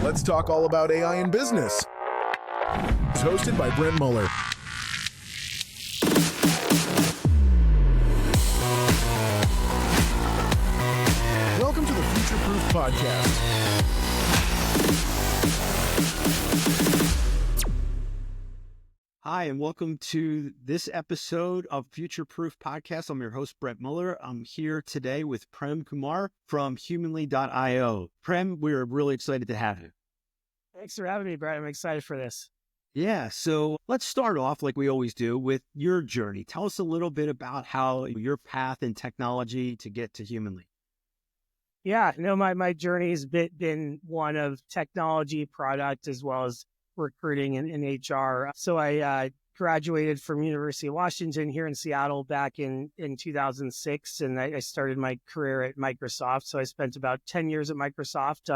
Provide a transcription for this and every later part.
Let's talk all about AI in business. It's hosted by Brent Muller. Welcome to the Future Proof Podcast. Hi, and welcome to this episode of Future Proof Podcast. I'm your host, Brent Muller. I'm here today with Prem Kumar from humanly.io. Prem, we're really excited to have you. Thanks for having me, Brent. I'm excited for this. Yeah, so let's start off like we always do with your journey. Tell us a little bit about how your path in technology to get to Humanly. Yeah, my journey has been one of technology, product, as well as recruiting and HR. So I graduated from University of Washington here in Seattle back in 2006, and I started my career at Microsoft. So I spent about 10 years at Microsoft.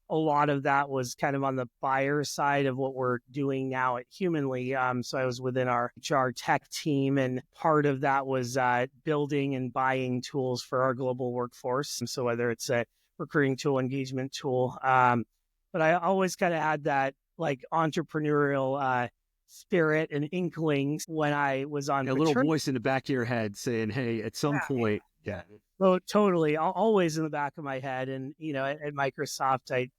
A lot of that was kind of on the buyer side of what we're doing now at Humanly. So I was within our HR tech team, and part of that was building and buying tools for our global workforce. So whether it's a recruiting tool, engagement tool, but I always kind of had that like entrepreneurial spirit and inklings when I was on a little voice in the back of your head saying, hey, at some point. Yeah. Oh, totally. Always in the back of my head. And, at Microsoft, I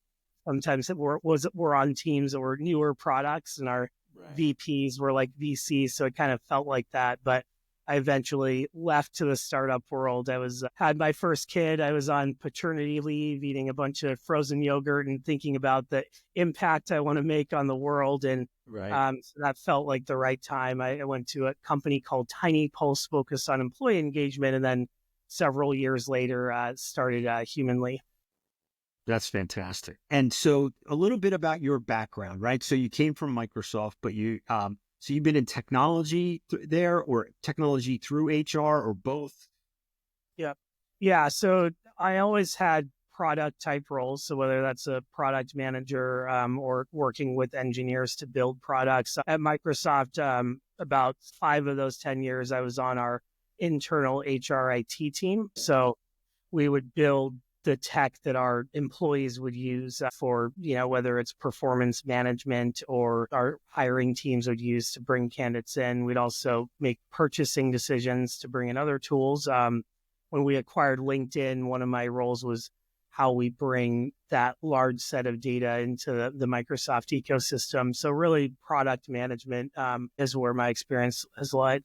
sometimes we're on teams that were newer products, and our VPs were like VCs. So it kind of felt like that. But I eventually left to the startup world. Had my first kid. I was on paternity leave, eating a bunch of frozen yogurt and thinking about the impact I want to make on the world. And so that felt like the right time. I went to a company called Tiny Pulse, focused on employee engagement. And then several years later, started Humanly. That's fantastic. And so a little bit about your background, right? So you came from Microsoft, but so you've been in technology there, or technology through HR, or both? Yeah. So I always had product type roles. So whether that's a product manager or working with engineers to build products at Microsoft, about 5 of those 10 years, I was on our internal HR IT team. So we would build the tech that our employees would use for, whether it's performance management or our hiring teams would use to bring candidates in. We'd also make purchasing decisions to bring in other tools. When we acquired LinkedIn, one of my roles was how we bring that large set of data into the Microsoft ecosystem. So really product management is where my experience has lied.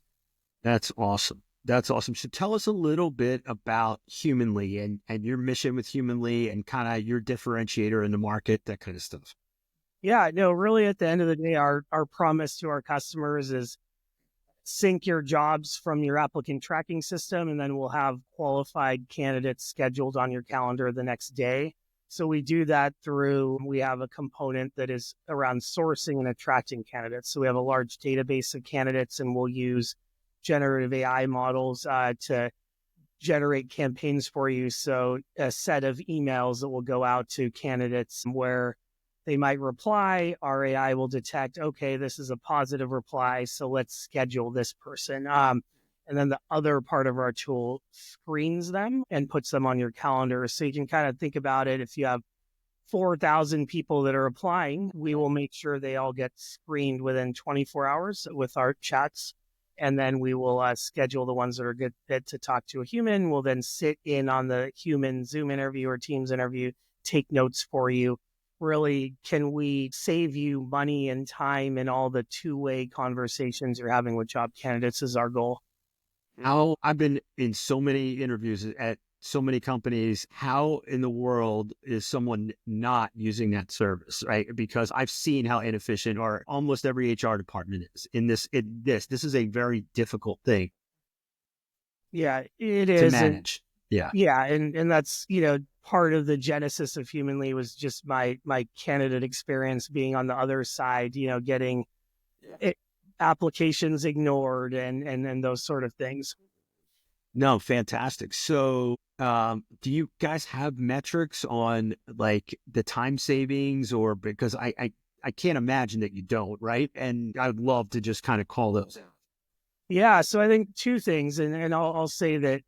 That's awesome. That's awesome. So tell us a little bit about Humanly and your mission with Humanly and kind of your differentiator in the market, that kind of stuff. Yeah, no, really at the end of the day, our promise to our customers is sync your jobs from your applicant tracking system, and then we'll have qualified candidates scheduled on your calendar the next day. So we do that we have a component that is around sourcing and attracting candidates. So we have a large database of candidates, and we'll use generative AI models to generate campaigns for you. So a set of emails that will go out to candidates where they might reply, our AI will detect, okay, this is a positive reply, so let's schedule this person. And then the other part of our tool screens them and puts them on your calendar. So you can kind of think about it. If you have 4,000 people that are applying, we will make sure they all get screened within 24 hours with our chats. And then we will schedule the ones that are good fit to talk to a human. We'll then sit in on the human Zoom interview or Teams interview, take notes for you. Really, can we save you money and time in all the two-way conversations you're having with job candidates is our goal. How I've been in so many interviews at so many companies. How in the world is someone not using that service, right? Because I've seen how inefficient or almost every HR department is in this. This is a very difficult thing. Yeah, it is to manage. Yeah, and that's part of the genesis of Humanly was just my candidate experience being on the other side, getting applications ignored and those sort of things. No, fantastic. So do you guys have metrics on like the time savings, or because I can't imagine that you don't, right? And I'd love to just kind of call those out. Yeah. So I think 2 things, and I'll say that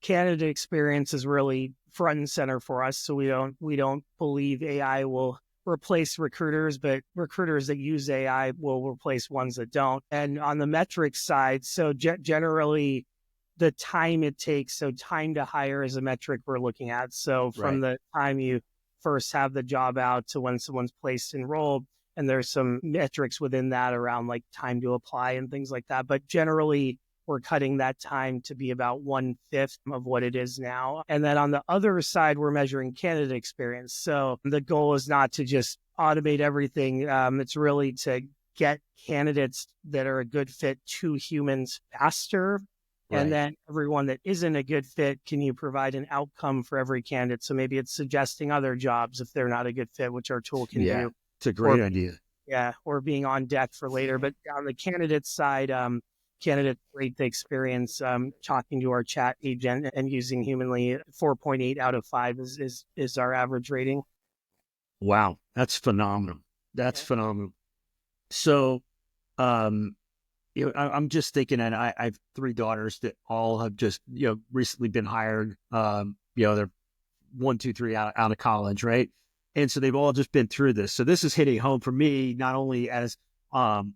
candidate experience is really front and center for us. So we don't believe AI will replace recruiters, but recruiters that use AI will replace ones that don't. And on the metrics side, so generally the time it takes, so time to hire is a metric we're looking at. So from the time you first have the job out to when someone's placed enrolled, and there's some metrics within that around like time to apply and things like that. But generally, we're cutting that time to be about 1/5 of what it is now. And then on the other side, we're measuring candidate experience. So the goal is not to just automate everything. It's really to get candidates that are a good fit to humans faster. Right. And then everyone that isn't a good fit, can you provide an outcome for every candidate? So maybe it's suggesting other jobs if they're not a good fit, which our tool can do. It's a great idea. Yeah, or being on deck for later. But on the candidate side, candidates rate the experience talking to our chat agent and using Humanly. 4.8 out of 5 is our average rating. Wow, that's phenomenal. That's phenomenal. So, I'm just thinking, and I have 3 daughters that all have just recently been hired. They're 1, 2, 3 out of college, right? And so they've all just been through this. So this is hitting home for me, not only as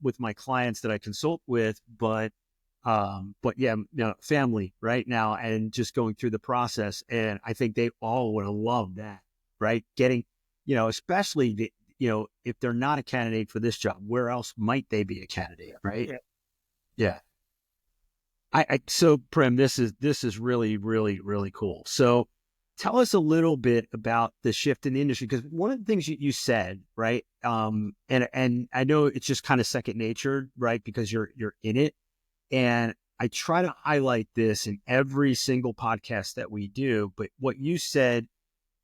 with my clients that I consult with, but family right now, and just going through the process. And I think they all would have loved that, right? Getting, especially if they're not a candidate for this job, where else might they be a candidate, right? Yeah. So Prem, this is really, really, really cool. So tell us a little bit about the shift in the industry, because one of the things you said, right? And I know it's just kind of second nature, right? Because you're in it. And I try to highlight this in every single podcast that we do. But what you said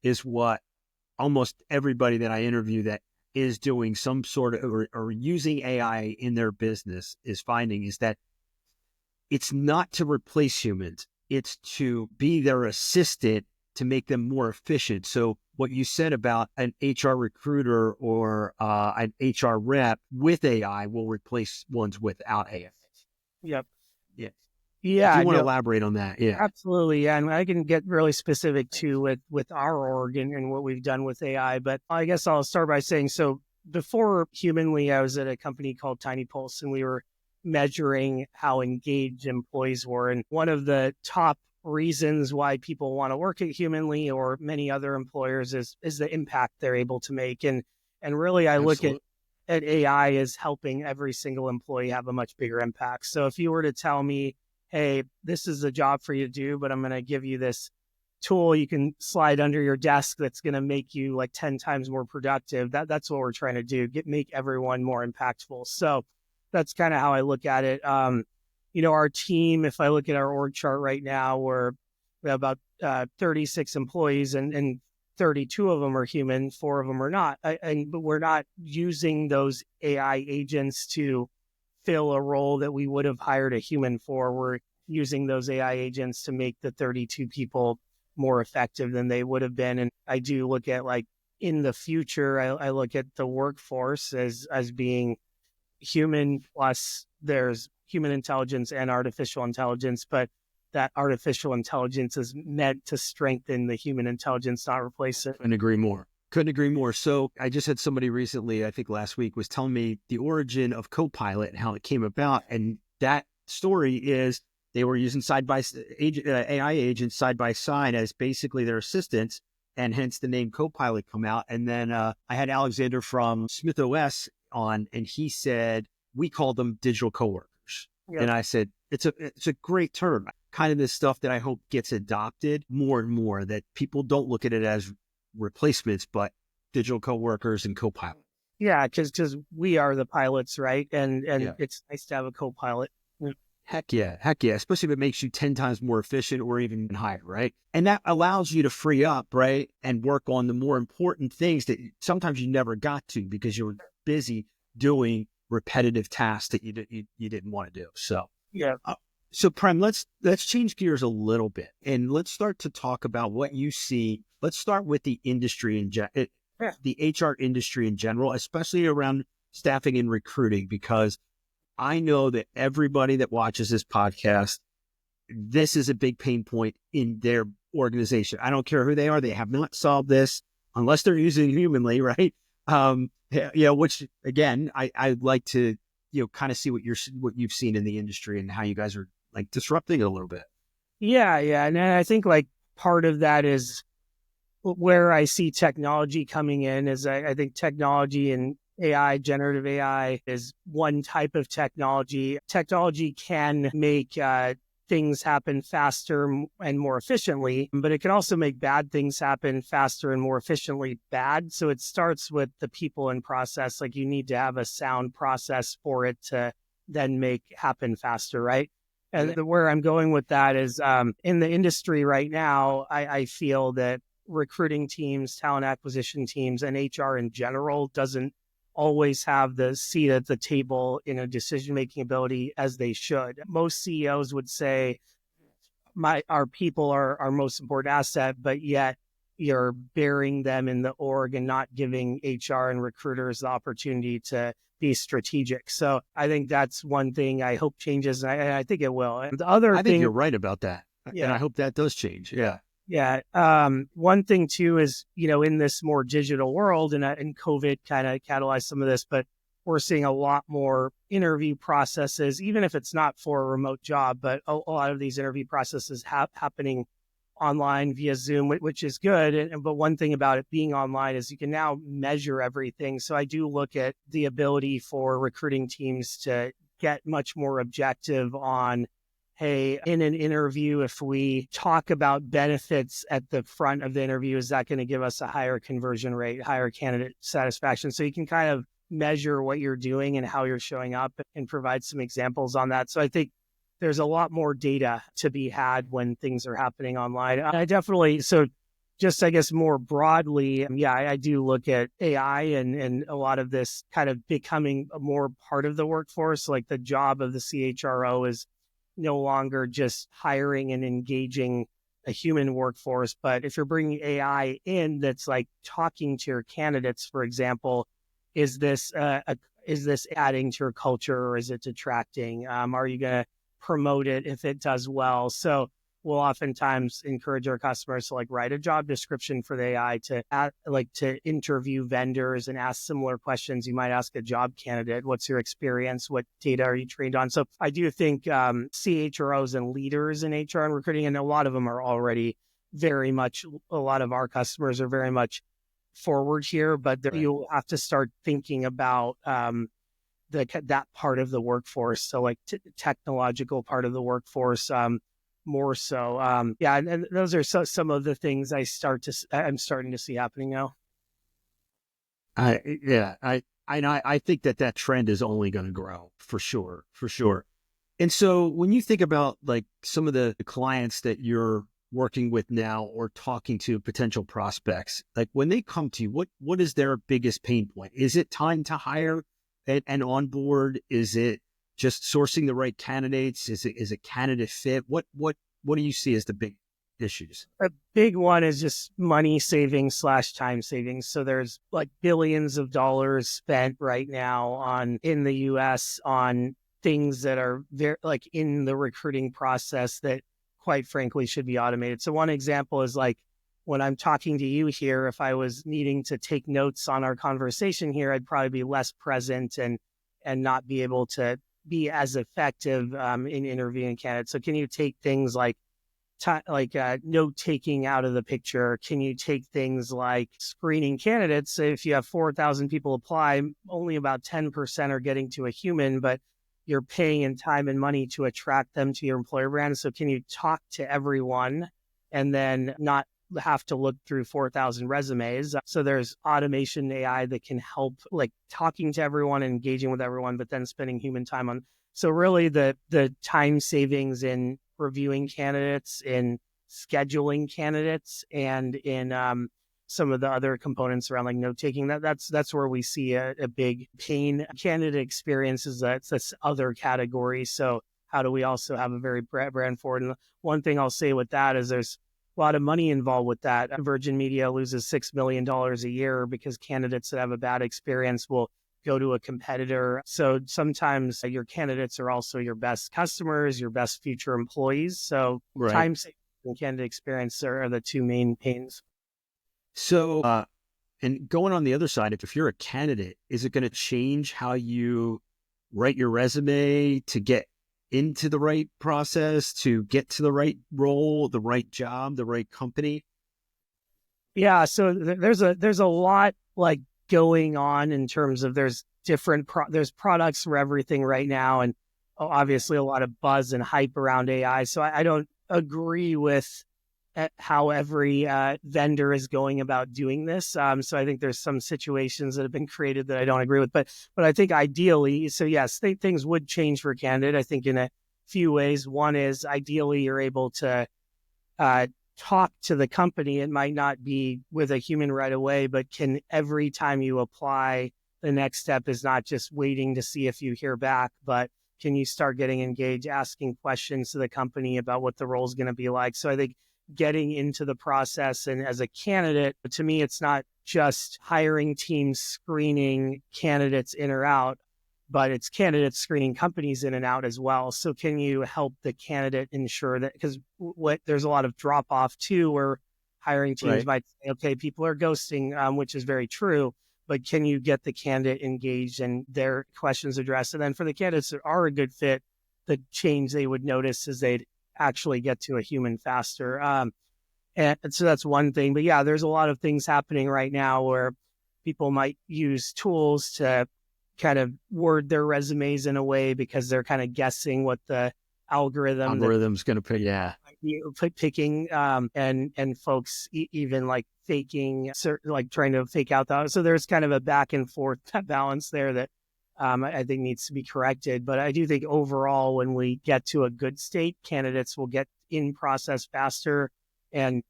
is what almost everybody that I interview that is doing some sort of or using AI in their business is finding, is that it's not to replace humans. It's to be their assistant to make them more efficient. So what you said about an HR recruiter or an HR rep with AI will replace ones without AI. Yep. Yeah. Yeah. If you want to elaborate on that. Yeah. Absolutely. Yeah. And I can get really specific too with our org and what we've done with AI. But I guess I'll start by saying, so before Humanly, I was at a company called Tiny Pulse, and we were measuring how engaged employees were. And one of the top reasons why people want to work at Humanly or many other employers is the impact they're able to make. And really, I look at AI as helping every single employee have a much bigger impact. So if you were to tell me, hey, this is a job for you to do, but I'm going to give you this tool you can slide under your desk that's going to make you like 10 times more productive. That's what we're trying to do, make everyone more impactful. So that's kind of how I look at it. Our team, if I look at our org chart right now, we have about 36 employees and 32 of them are human, 4 of them are not. But we're not using those AI agents to fill a role that we would have hired a human for. We're using those AI agents to make the 32 people more effective than they would have been. And I do look at, like, in the future, I look at the workforce as being human plus there's human intelligence and artificial intelligence, but that artificial intelligence is meant to strengthen the human intelligence, not replace it. Couldn't agree more. So I just had somebody recently, I think last week, was telling me the origin of Copilot and how it came about. And that story is they were using AI agents side by side as basically their assistants, and hence the name Copilot come out. And then I had Alexander from Smith OS on, and he said, we call them digital coworkers. Yep. And I said, it's a great term, kind of this stuff that I hope gets adopted more and more, that people don't look at it as replacements, but digital coworkers and co-pilot. Yeah, because we are the pilots, right? And It's nice to have a co-pilot. Heck yeah. Especially if it makes you 10 times more efficient or even higher, right? And that allows you to free up, right? And work on the more important things that sometimes you never got to because you were busy doing repetitive tasks that you didn't want to do. So, yeah. So Prem, let's change gears a little bit and let's start to talk about what you see. Let's start with the industry the HR industry in general, especially around staffing and recruiting, because I know that everybody that watches this podcast, this is a big pain point in their organization. I don't care who they are. They have not solved this unless they're using Humanly, right? Yeah, which again, I'd like to, kind of see what you've seen in the industry and how you guys are like disrupting it a little bit. Yeah, yeah. And I think like part of that is where I see technology coming in is I think technology and AI, generative AI is one type of technology. Technology can make things happen faster and more efficiently, but it can also make bad things happen faster and more efficiently bad. So it starts with the people and process. Like you need to have a sound process for it to then make happen faster, right? And where I'm going with that is in the industry right now, I feel that recruiting teams, talent acquisition teams, and HR in general doesn't always have the seat at the table in a decision-making ability as they should. Most CEOs would say our people are our most important asset, but yet you're burying them in the org and not giving HR and recruiters the opportunity to be strategic. So I think that's one thing I hope changes, and I think it will. And the other I think thing, you're right about that. yeah, And I hope that does change. Yeah. yeah. One thing too is, in this more digital world, and COVID kind of catalyzed some of this, but we're seeing a lot more interview processes, even if it's not for a remote job, but a lot of these interview processes happening online via Zoom, which is good. But one thing about it being online is you can now measure everything. So I do look at the ability for recruiting teams to get much more objective on, hey, in an interview, if we talk about benefits at the front of the interview, is that going to give us a higher conversion rate, higher candidate satisfaction? So you can kind of measure what you're doing and how you're showing up and provide some examples on that. So I think there's a lot more data to be had when things are happening online. So just, I guess, more broadly, yeah, I do look at AI and a lot of this kind of becoming a more part of the workforce. Like the job of the CHRO is no longer just hiring and engaging a human workforce, but if you're bringing AI in that's like talking to your candidates, for example, is this adding to your culture or is it detracting? Are you going to promote it if it does well? So we'll oftentimes encourage our customers to like write a job description for the AI to interview vendors and ask similar questions you might ask a job candidate. What's your experience? What data are you trained on? So I do think CHROs and leaders in HR and recruiting, and a lot of them are already a lot of our customers are very much forward here, but you'll have to start thinking about that part of the workforce. So like technological part of the workforce, more so. Yeah. And those are some of the things I'm starting to see happening now. I think that trend is only going to grow for sure. And so when you think about like some of the clients that you're working with now or talking to potential prospects, like when they come to you, what is their biggest pain point? Is it time to hire and onboard? Is it just sourcing the right candidates? Is it candidate fit? What do you see as the big issues? A big one is just money savings / time savings. So there's like billions of dollars spent right now in the US on things that are very like in the recruiting process that quite frankly should be automated. So one example is like when I'm talking to you here, if I was needing to take notes on our conversation here, I'd probably be less present and not be able to be as effective in interviewing candidates. So can you take things like note taking out of the picture? Can you take things like screening candidates? So if you have 4,000 people apply, only about 10% are getting to a human, but you're paying in time and money to attract them to your employer brand. So can you talk to everyone and then not have to look through 4,000 resumes? So there's automation AI that can help like talking to everyone and engaging with everyone, but then spending human time on. So really the time savings in reviewing candidates, in scheduling candidates, and in some of the other components around like note taking, that's where we see a big pain. Candidate experiences, that's this other category. So how do we also have a very brand forward? And one thing I'll say with that is there's a lot of money involved with that. Virgin Media loses $6 million a year because candidates that have a bad experience will go to a competitor. So sometimes your candidates are also your best customers, your best future employees. So time savings and candidate experience are the two main pains. So And going on the other side, if you're a candidate, is it going to change how you write your resume to get into the right process, to get to the right role, the right job, the right company? Yeah, so there's a lot like going on in terms of there's there's products for everything right now, and obviously a lot of buzz and hype around AI. So I don't agree with how every vendor is going about doing this. So I think there's some situations that have been created that I don't agree with, but I think ideally, so yes, things would change for a candidate. I think in a few ways. One is ideally you're able to talk to the company. It might not be with a human right away, but can every time you apply, the next step is not just waiting to see if you hear back, but can you start getting engaged, asking questions to the company about what the role is going to be like? So I think getting into the process, and as a candidate, to me, it's not just hiring teams screening candidates in or out, but it's candidates screening companies in and out as well. So can you help the candidate ensure that, because there's a lot of drop off too, where hiring teams might say, okay, people are ghosting, which is very true, but can you get the candidate engaged and their questions addressed? And then for the candidates that are a good fit, the change they would notice is they'd actually get to a human faster. And so that's one thing. But yeah, there's a lot of things happening right now where people might use tools to kind of word their resumes in a way because they're kind of guessing what the algorithm's going to pick. Yeah, picking and folks even like faking, like trying to fake out that. So there's kind of a back and forth balance there that I think needs to be corrected. But I do think overall, when we get to a good state, candidates will get in process faster, and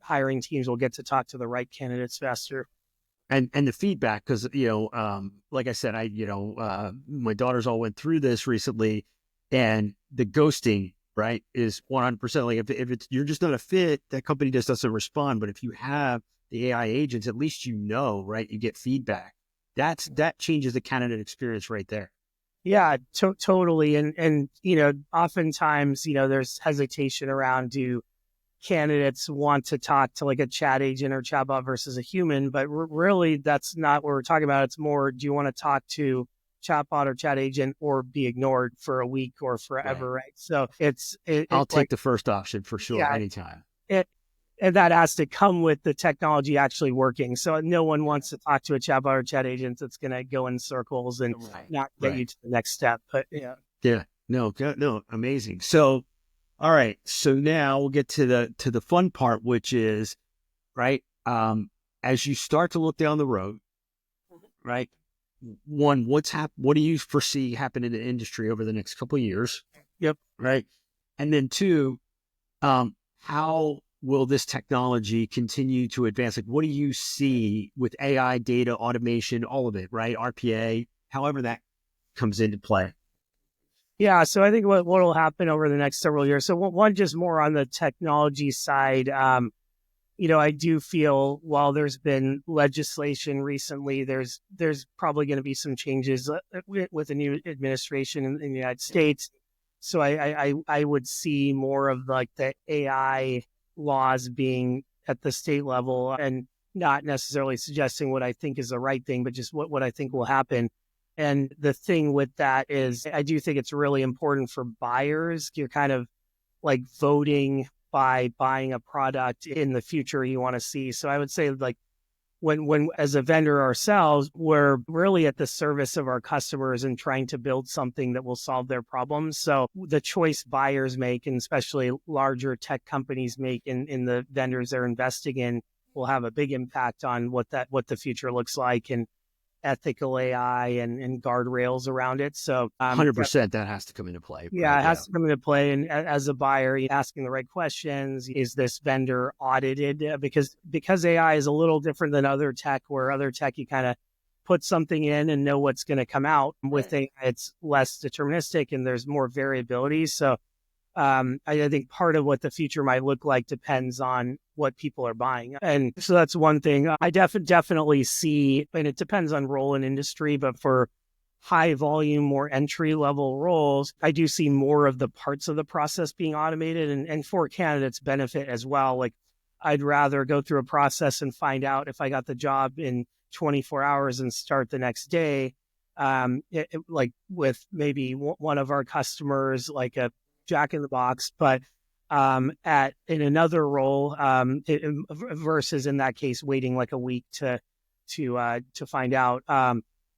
hiring teams will get to talk to the right candidates faster. And the feedback, because, like I said, my daughters all went through this recently, and the ghosting, right, is 100%. Like if it's, you're just not a fit, that company just doesn't respond. But if you have the AI agents, at least right, you get feedback. That changes the candidate experience right there. Yeah, totally. And oftentimes, there's hesitation around, do candidates want to talk to like a chat agent or chatbot versus a human? But really, that's not what we're talking about. It's more, do you want to talk to chatbot or chat agent or be ignored for a week or forever, right? So I'll take the first option for sure, anytime. And that has to come with the technology actually working. So no one wants to talk to a chatbot or chat agent that's going to go in circles and not get you to the next step. But no, amazing. So, all right. So now we'll get to the fun part, which is, right, as you start to look down the road, right, one, what do you foresee happen in the industry over the next couple of years? Yep. Right. And then two, how will this technology continue to advance? Like, what do you see with AI, data, automation, all of it, right? RPA, however that comes into play. Yeah, so I think what will happen over the next several years. So one, just more on the technology side, I do feel while there's been legislation recently, there's probably going to be some changes with the new administration in the United States. So I would see more of like the AI laws being at the state level, and not necessarily suggesting what I think is the right thing, but just what I think will happen. And the thing with that is I do think it's really important for buyers. You're kind of like voting by buying a product in the future you want to see. So I would say, like, when as a vendor ourselves, we're really at the service of our customers and trying to build something that will solve their problems. So the choice buyers make, and especially larger tech companies make in the vendors they're investing in, will have a big impact on what the future looks like, and ethical AI and guardrails around it. So 100% that has to come into play. Yeah, it has to come into play. And as a buyer, you're asking the right questions. Is this vendor audited? Because AI is a little different than other tech, where other tech, you kind of put something in and know what's going to come out. With AI, it's less deterministic and there's more variability. So I think part of what the future might look like depends on what people are buying. And so that's one thing I definitely see, and it depends on role in industry, but for high volume, more entry level roles, I do see more of the parts of the process being automated, and for candidates benefit as well. Like I'd rather go through a process and find out if I got the job in 24 hours and start the next day. Like with maybe one of our customers, like a Jack in the Box, but in another role, versus in that case waiting like a week to find out.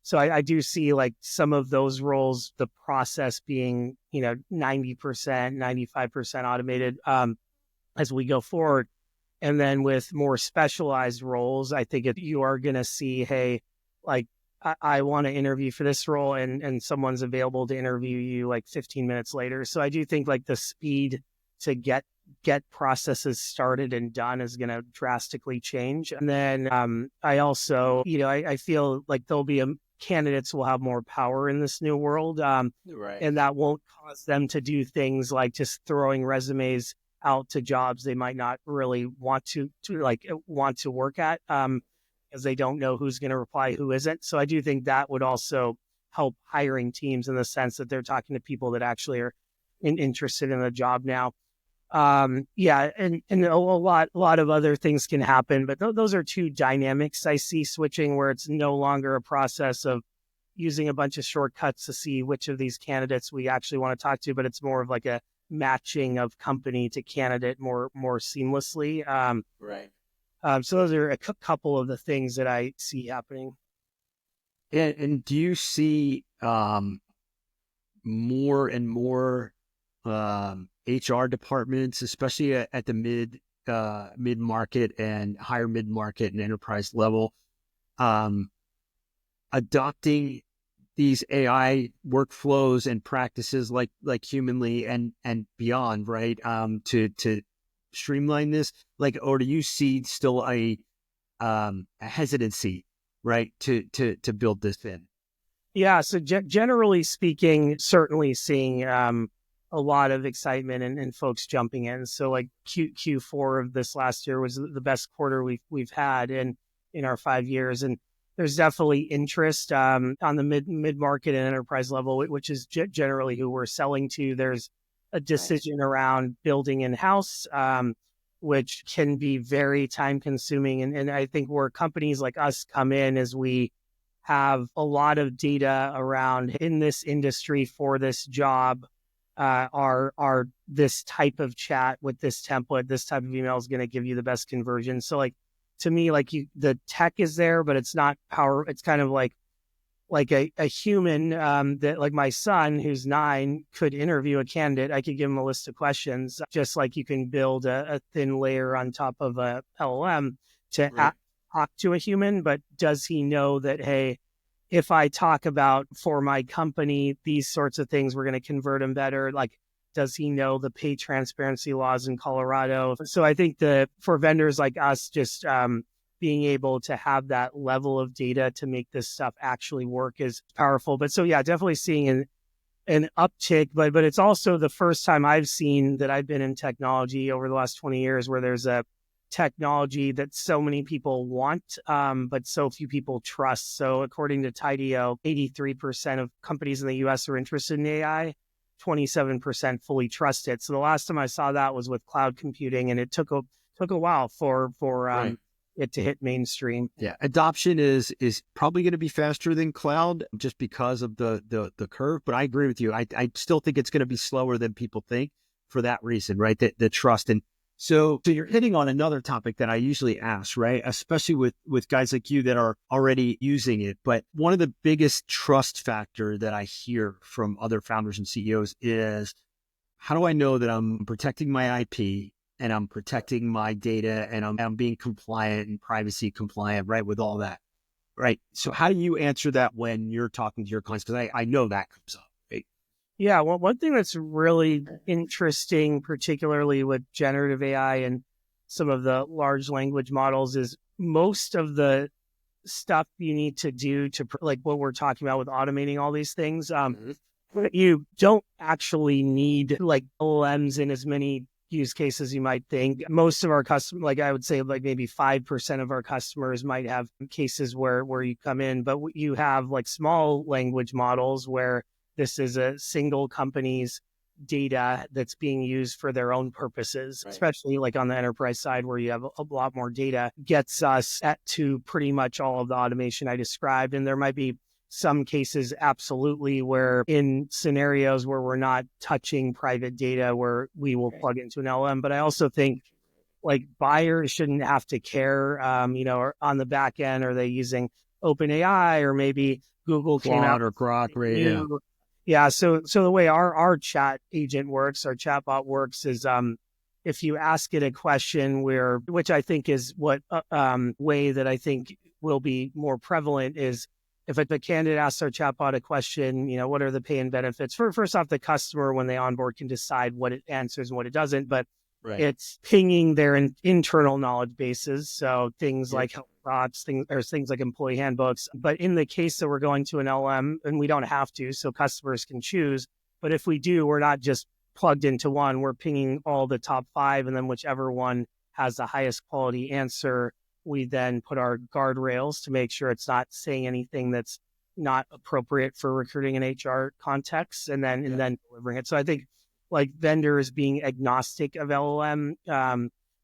So I do see like some of those roles, the process being 90%, 95% automated as we go forward. And then with more specialized roles, I think you are going to see, hey, like I want to interview for this role, and someone's available to interview you like 15 minutes later. So I do think like the speed to get processes started and done is going to drastically change. And then I also, I feel like there'll be candidates will have more power in this new world, Right. and that won't cause them to do things like just throwing resumes out to jobs they might not really want to work at, because they don't know who's going to reply, who isn't. So I do think that would also help hiring teams in the sense that they're talking to people that actually are interested in the job now. And a lot of other things can happen, but those are two dynamics I see switching, where it's no longer a process of using a bunch of shortcuts to see which of these candidates we actually want to talk to, but it's more of like a matching of company to candidate more seamlessly. Right. So those are a couple of the things that I see happening. And do you see more and more HR departments, especially at the mid market and higher mid market and enterprise level, adopting these AI workflows and practices like Humanly and beyond, right? To streamline this, like, or do you see still a hesitancy, right, to build this in? Yeah. So generally speaking, certainly seeing a lot of excitement and folks jumping in. So like Q4 of this last year was the best quarter we've had in our 5 years, and there's definitely interest on the mid market and enterprise level, which is generally who we're selling to. There's a decision around building in house, which can be very time consuming, and I think where companies like us come in is we have a lot of data around in this industry for this job. Are this type of chat with this template, this type of email is going to give you the best conversion. So like, to me, like the tech is there, but it's not power. It's kind of like a human that, like my son who's 9 could interview a candidate. I could give him a list of questions, just like you can build a thin layer on top of a LLM to talk to a human. But does he know that, hey, if I talk about for my company, these sorts of things, we're going to convert him better? Like, does he know the pay transparency laws in Colorado? So I think for vendors like us, just being able to have that level of data to make this stuff actually work is powerful. But so, yeah, definitely seeing an uptick, but it's also the first time I've seen that I've been in technology over the last 20 years where there's a technology that so many people want, but so few people trust. So according to Tideo, 83% of companies in the US are interested in AI, 27% fully trust it. So the last time I saw that was with cloud computing, and it took a while for it to hit mainstream. Yeah, adoption is probably going to be faster than cloud just because of the curve. But I agree with you. I still think it's going to be slower than people think for that reason, right? The trust. And so you're hitting on another topic that I usually ask, right? Especially with guys like you that are already using it. But one of the biggest trust factor that I hear from other founders and CEOs is, how do I know that I'm protecting my IP and I'm protecting my data and I'm being compliant and privacy compliant, right, with all that, right? So how do you answer that when you're talking to your clients? Because I know that comes up. Yeah, well, one thing that's really interesting, particularly with generative AI and some of the large language models, is most of the stuff you need to do to, like what we're talking about with automating all these things, you don't actually need like LLMs in as many use cases you might think. Most of our customers, like I would say like maybe 5% of our customers might have cases where you come in, but you have like small language models where this is a single company's data that's being used for their own purposes, Right. especially like on the enterprise side where you have a lot more data, gets us to pretty much all of the automation I described. And there might be some cases, absolutely, where in scenarios where we're not touching private data, where we will plug into an LM. But I also think like buyers shouldn't have to care, or on the back end, are they using OpenAI or maybe Google came out Claude or Grok, right? Yeah. Yeah. So the way our chat agent works, our chatbot works is, if you ask it a question which I think is what, way that I think will be more prevalent is if a candidate asks our chatbot a question, what are the pay and benefits? First off, the customer, when they onboard, can decide what it answers and what it doesn't, but Right. it's pinging their internal knowledge bases. So things like health thoughts, things like employee handbooks. But in the case that we're going to an LM, and we don't have to, so customers can choose. But if we do, we're not just plugged into one, we're pinging all the top 5, and then whichever one has the highest quality answer, we then put our guardrails to make sure it's not saying anything that's not appropriate for recruiting and HR context, and then delivering it. So I think like vendors being agnostic of LLM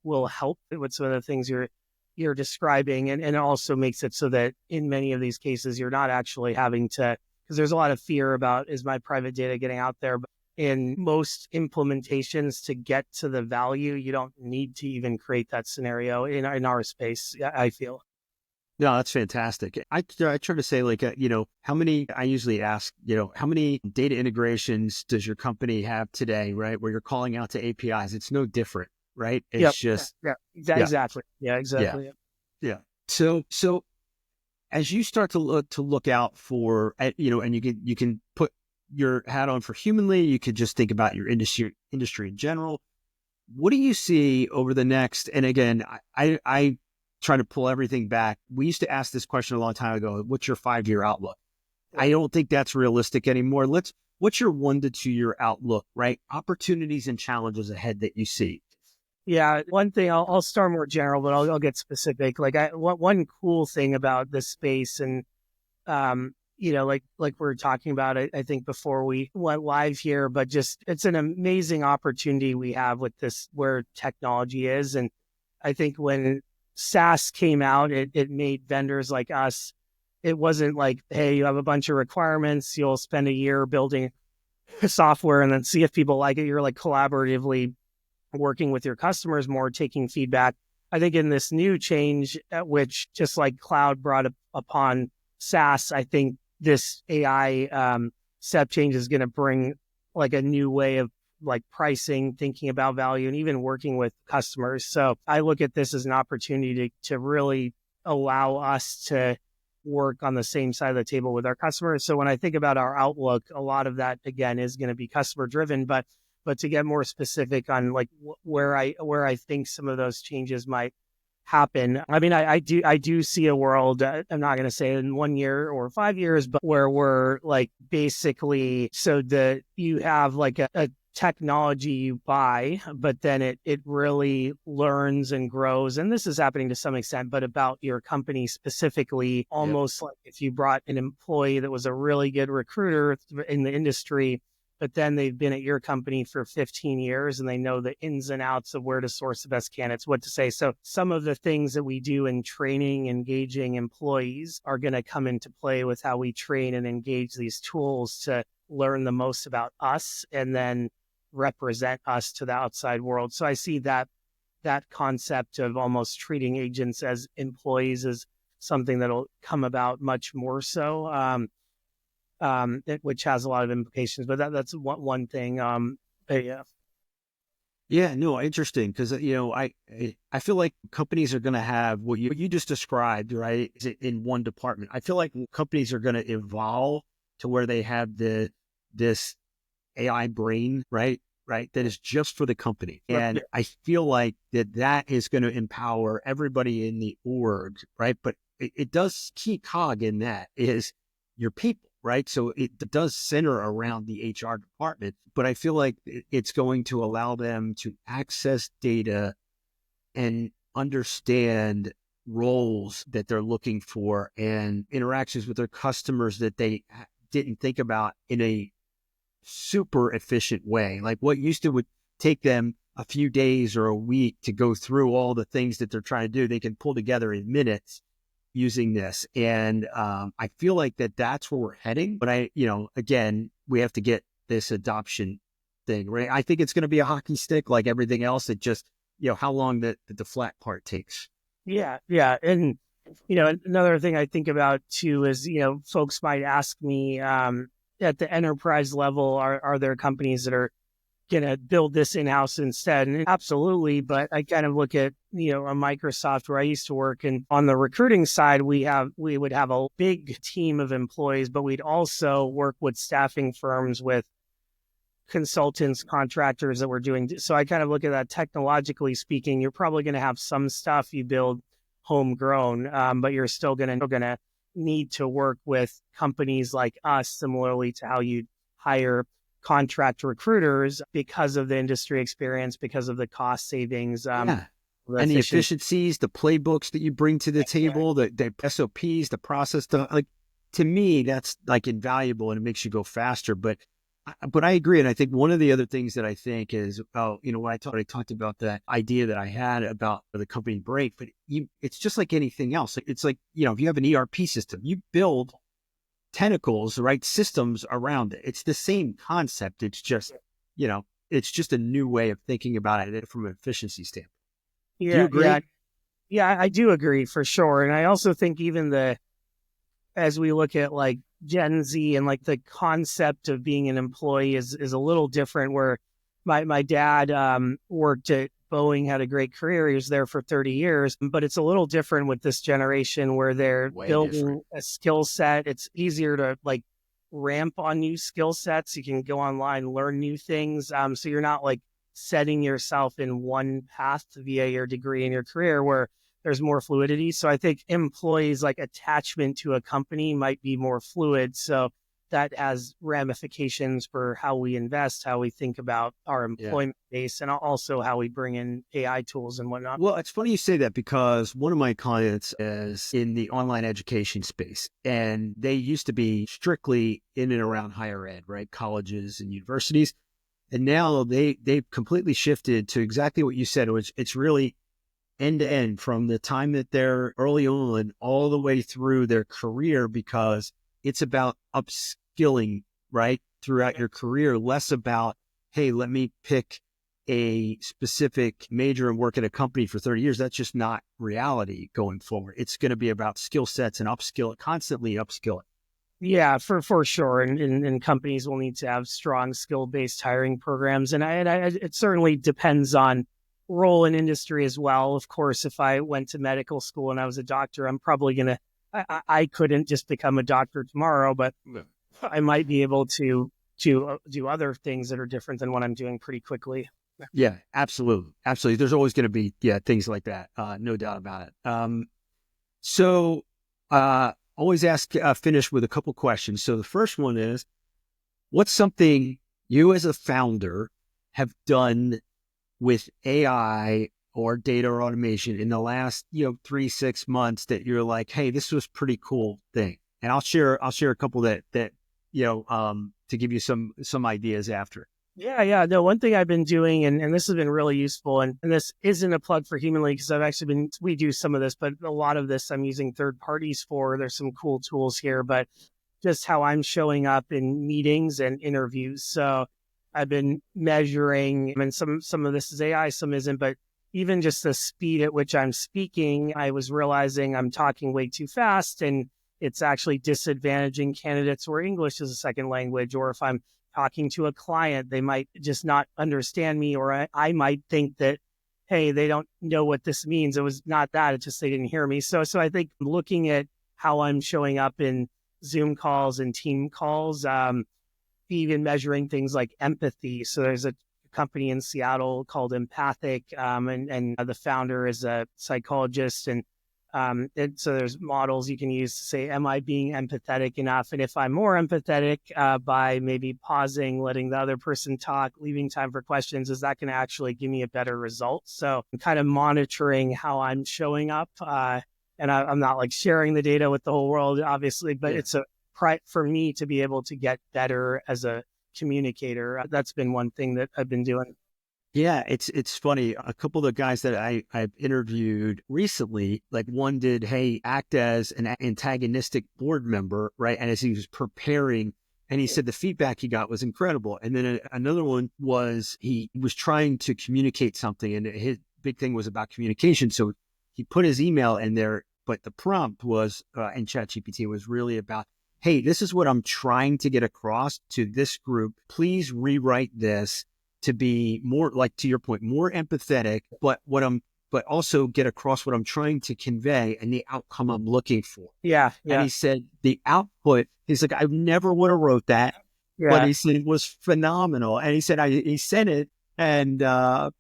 will help with some of the things you're describing, and it also makes it so that in many of these cases you're not actually having to, because there's a lot of fear about, is my private data getting out there? But in most implementations, to get to the value, you don't need to even create that scenario in our space, I feel. No, that's fantastic. I try to say, like, how many, I usually ask, how many data integrations does your company have today, right? Where you're calling out to APIs. It's no different, right? It's just. Exactly. Yeah, exactly. Yeah. So as you start to look out for, and you can put your hat on for humanly, you could just think about your industry in general. What do you see over the next, and again, I try to pull everything back. We used to ask this question a long time ago. What's your 5-year outlook? I don't think that's realistic anymore. What's your 1 to 2 year outlook, right? Opportunities and challenges ahead that you see. Yeah, one thing, I'll start more general, but I'll get specific. Like one cool thing about this space, and like we were talking about, I think before we went live here, but just it's an amazing opportunity we have with this, where technology is. And I think when SaaS came out, it made vendors like us, it wasn't like, hey, you have a bunch of requirements, you'll spend a year building software and then see if people like it. You're like collaboratively working with your customers more, taking feedback. I think in this new change, which just like cloud brought upon SaaS, I think this AI step change is going to bring like a new way of like pricing, thinking about value, and even working with customers. So I look at this as an opportunity to really allow us to work on the same side of the table with our customers. So when I think about our outlook, a lot of that again is going to be customer driven, but to get more specific on like where I think some of those changes might happen. I mean, I do see a world, I'm not going to say in 1 year or 5 years, but where we're like basically, so that you have like a technology you buy, but then it really learns and grows. And this is happening to some extent, but about your company specifically, almost like if you brought an employee that was a really good recruiter in the industry, but then they've been at your company for 15 years and they know the ins and outs of where to source the best candidates, what to say. So some of the things that we do in training, engaging employees are going to come into play with how we train and engage these tools to learn the most about us and then represent us to the outside world. So I see that concept of almost treating agents as employees is something that'll come about much more so. Which has a lot of implications, but that's one thing. Yeah, no, interesting. Because, I feel like companies are going to have what you just described, right? Is it in one department? I feel like companies are going to evolve to where they have this AI brain, right? That is just for the company. And I feel like that is going to empower everybody in the org, right? But it does key cog in that is your people. Right. So it does center around the HR department, but I feel like it's going to allow them to access data and understand roles that they're looking for and interactions with their customers that they didn't think about in a super efficient way. Like what used to would take them a few days or a week to go through all the things that they're trying to do, they can pull together in minutes using this. And I feel like that's where we're heading. But again, we have to get this adoption thing, right? I think it's going to be a hockey stick like everything else. It just, how long the flat part takes. Yeah. Yeah. And, another thing I think about too is, folks might ask me at the enterprise level, are there companies that are going to build this in-house instead? And absolutely. But I kind of look at, a Microsoft where I used to work, and on the recruiting side, we would have a big team of employees, but we'd also work with staffing firms, with consultants, contractors that were doing. So I kind of look at that technologically speaking, you're probably going to have some stuff you build homegrown, but you're still going to need to work with companies like us, similarly to how you hire contract recruiters, because of the industry experience, because of the cost savings. And the efficiencies, the playbooks that you bring to the table, the SOPs, the process, to me, that's like invaluable, and it makes you go faster. But I agree. And I think one of the other things that I think is, when I talked about that idea that I had about the company break, but it's just like anything else. It's like, if you have an ERP system, you build tentacles, right? Systems around it. It's the same concept. It's just, it's just a new way of thinking about it from an efficiency standpoint. Do you agree? Yeah, I do agree for sure. And I also think even as we look at like Gen Z and like the concept of being an employee is a little different, where my dad worked at Boeing, had a great career. He was there for 30 years, but it's a little different with this generation where they're building a skill set. It's easier to like ramp on new skill sets. You can go online, learn new things. So you're not like setting yourself in one path via your degree and your career, where there's more fluidity. So I think employees, like attachment to a company, might be more fluid. So that has ramifications for how we invest, how we think about our employment base, and also how we bring in AI tools and whatnot. Well, it's funny you say that, because one of my clients is in the online education space, and they used to be strictly in and around higher ed, right? Colleges and universities. And now they've completely shifted to exactly what you said. It's really end to end, from the time that they're early on all the way through their career, because it's about upskilling, right? Throughout your career, less about, hey, let me pick a specific major and work at a company for 30 years. That's just not reality going forward. It's going to be about skill sets and constantly upskill it. Yeah, for sure. And companies will need to have strong skill-based hiring programs. And it certainly depends on role in industry as well. Of course, if I went to medical school and I was a doctor, I'm probably going to, I couldn't just become a doctor tomorrow, but I might be able to do other things that are different than what I'm doing pretty quickly. Yeah, absolutely. Absolutely. There's always going to be, things like that. No doubt about it. Always finish with a couple questions. So the first one is, what's something you as a founder have done with AI or data or automation in the last, 3-6 months that you're like, hey, this was pretty cool thing? And I'll share a couple that to give you some ideas after. Yeah. No, one thing I've been doing, and this has been really useful, and this isn't a plug for Humanly, because we do some of this, but a lot of this I'm using third parties for. There's some cool tools here, but just how I'm showing up in meetings and interviews. So I've been measuring, and some of this is AI, some isn't, but even just the speed at which I'm speaking, I was realizing I'm talking way too fast, and it's actually disadvantaging candidates where English is a second language, or if I'm talking to a client, they might just not understand me, or I might think that, hey, they don't know what this means. It was not that, it's just they didn't hear me. So I think looking at how I'm showing up in Zoom calls and team calls, even measuring things like empathy. So there's a company in Seattle called Empathic, and the founder is a psychologist, and so there's models you can use to say, am I being empathetic enough? And if I'm more empathetic by maybe pausing, letting the other person talk, leaving time for questions, is that going to actually give me a better result? So I'm kind of monitoring how I'm showing up. And I'm not like sharing the data with the whole world, obviously, but it's for me to be able to get better as a communicator. That's been one thing that I've been doing. Yeah, it's funny. A couple of the guys that I've interviewed recently, like one did, hey, act as an antagonistic board member, right? And as he was preparing, and he said the feedback he got was incredible. And then another one was he was trying to communicate something, and his big thing was about communication. So he put his email in there, but the prompt was in ChatGPT was really about, hey, this is what I'm trying to get across to this group. Please rewrite this to be more, like to your point, more empathetic, but also get across what I'm trying to convey and the outcome I'm looking for. Yeah. And he said the output, he's like, I never would have wrote that, but he said it was phenomenal. And he said, he sent it, and a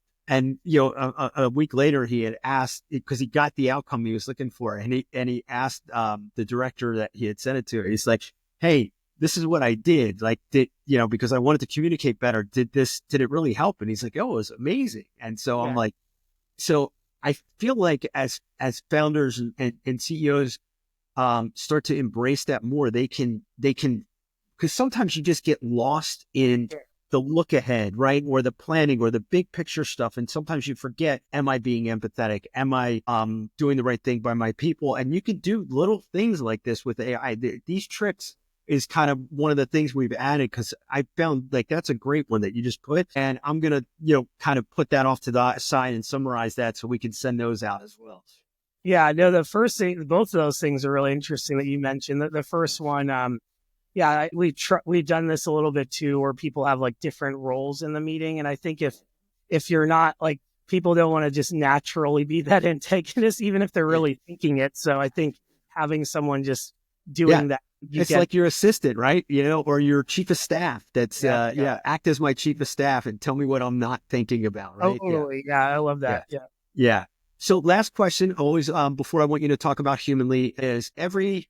week later he had asked, because he got the outcome he was looking for, and he asked the director that he had sent it to. He's like, hey, this is what I did. Like, because I wanted to communicate better. Did it really help? And he's like, oh, it was amazing. And so I'm like, so I feel like as founders and CEOs start to embrace that more, they can, because sometimes you just get lost in the look ahead, right? Or the planning or the big picture stuff. And sometimes you forget, am I being empathetic? Am I doing the right thing by my people? And you can do little things like this with AI. These tricks is kind of one of the things we've added, because I found like that's a great one that you just put. And I'm going to, kind of put that off to the side and summarize that so we can send those out as well. Yeah, no, the first thing, both of those things are really interesting that you mentioned. The first one, we've done this a little bit too, where people have like different roles in the meeting. And I think if you're not like, people don't want to just naturally be that antagonist, even if they're really thinking it. So I think having someone just doing that. It's like your assistant, right? Or your chief of staff. That's act as my chief of staff and tell me what I'm not thinking about, right? Yeah, I love that. Yeah. So last question, always before I want you to talk about Humanly, is every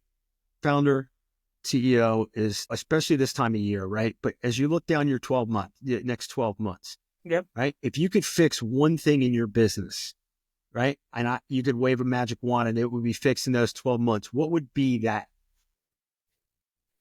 founder, CEO is, especially this time of year, right? But as you look down your next 12 months, right? If you could fix one thing in your business, right? And you could wave a magic wand and it would be fixed in those 12 months, what would be that?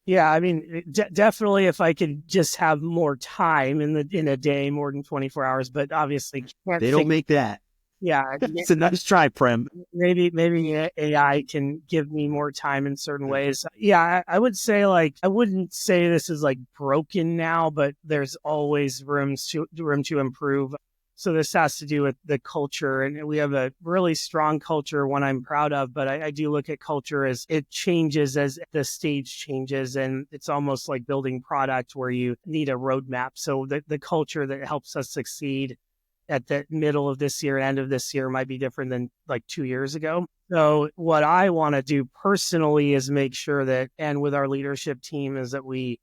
Yeah, I mean, definitely if I could just have more time in a day, more than 24 hours, but obviously they don't make that. Yeah. It's a nice try, Prem. Maybe AI can give me more time in certain ways. Yeah, I would say I wouldn't say this is like broken now, but there's always room to improve. So this has to do with the culture, and we have a really strong culture, one I'm proud of, but I do look at culture as it changes as the stage changes, and it's almost like building product where you need a roadmap. So the culture that helps us succeed at the middle of this year, end of this year might be different than like 2 years ago. So what I want to do personally is make sure that, and with our leadership team, is that we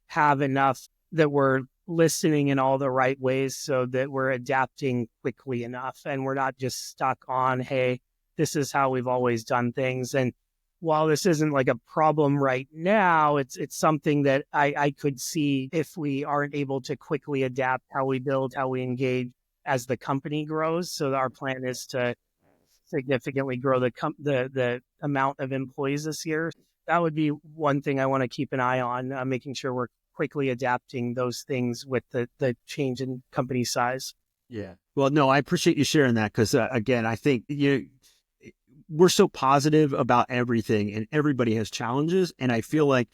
have enough, that we're listening in all the right ways so that we're adapting quickly enough and we're not just stuck on, hey, this is how we've always done things. And while this isn't like a problem right now, it's something that I could see if we aren't able to quickly adapt how we build, how we engage as the company grows. So our plan is to significantly grow the amount of employees this year. That would be one thing I want to keep an eye on, making sure we're quickly adapting those things with the change in company size. Yeah. Well, no, I appreciate you sharing that, because again, I think we're so positive about everything and everybody has challenges. And I feel like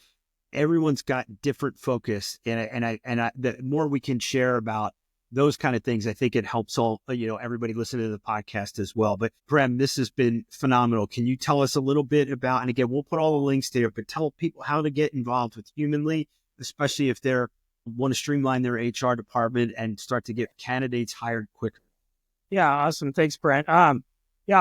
everyone's got different focus, and the more we can share about those kind of things, I think it helps everybody listening to the podcast as well. But Prem, this has been phenomenal. Can you tell us a little bit about, and again, we'll put all the links there, but tell people how to get involved with Humanly, especially if they want to streamline their HR department and start to get candidates hired quicker. Yeah, awesome. Thanks, Brent.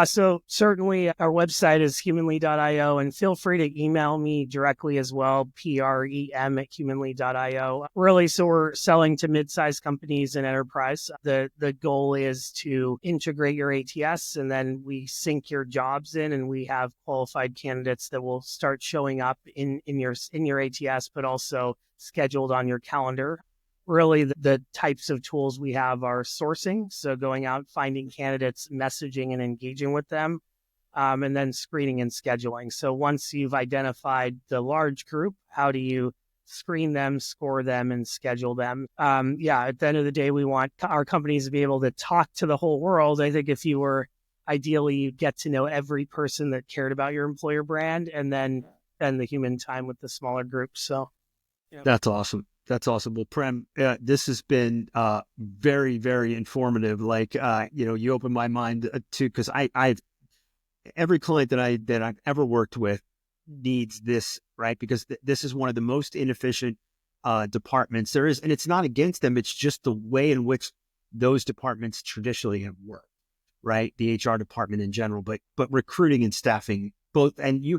So certainly our website is humanly.io, and feel free to email me directly as well, prem@humanly.io. Really, so we're selling to mid-sized companies and enterprise. The goal is to integrate your ATS, and then we sync your jobs in, and we have qualified candidates that will start showing up in your ATS, but also scheduled on your calendar. Really, the types of tools we have are sourcing, so going out, finding candidates, messaging and engaging with them, and then screening and scheduling. So once you've identified the large group, how do you screen them, score them, and schedule them. At the end of the day, we want our companies to be able to talk to the whole world. I think if you were ideally, you'd get to know every person that cared about your employer brand, and then spend the human time with the smaller groups. So That's awesome. That's awesome. Well, Prem, this has been very, very informative. Like, you opened my mind to, because I've every client that I've ever worked with needs this, right? Because this is one of the most inefficient departments there is, and it's not against them. It's just the way in which those departments traditionally have worked, right? The HR department in general, but recruiting and staffing both. And we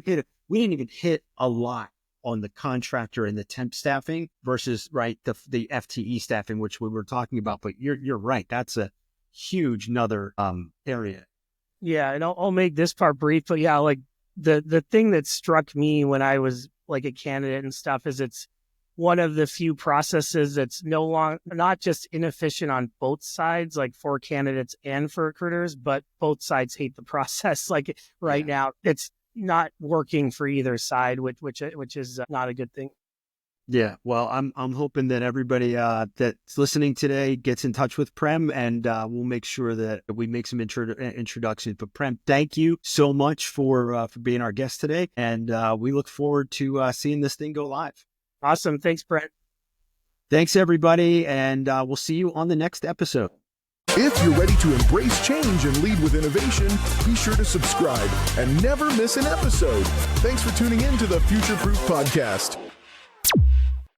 didn't even hit a lot on the contractor and the temp staffing versus, right, the FTE staffing, which we were talking about. But you're right. That's a huge another area. Yeah, and I'll make this part brief, but yeah, like the thing that struck me when I was like a candidate and stuff is it's one of the few processes that's not just inefficient on both sides, like for candidates and for recruiters, but both sides hate the process. Like now, it's not working for either side, which is not a good thing. Yeah, well, I'm hoping that everybody that's listening today gets in touch with Prem, and we'll make sure that we make some introductions. But Prem, thank you so much for being our guest today, and we look forward to seeing this thing go live. Awesome, thanks, Brent. Thanks, everybody, and we'll see you on the next episode. If you're ready to embrace change and lead with innovation, be sure to subscribe and never miss an episode. Thanks for tuning in to the Future Proof Podcast.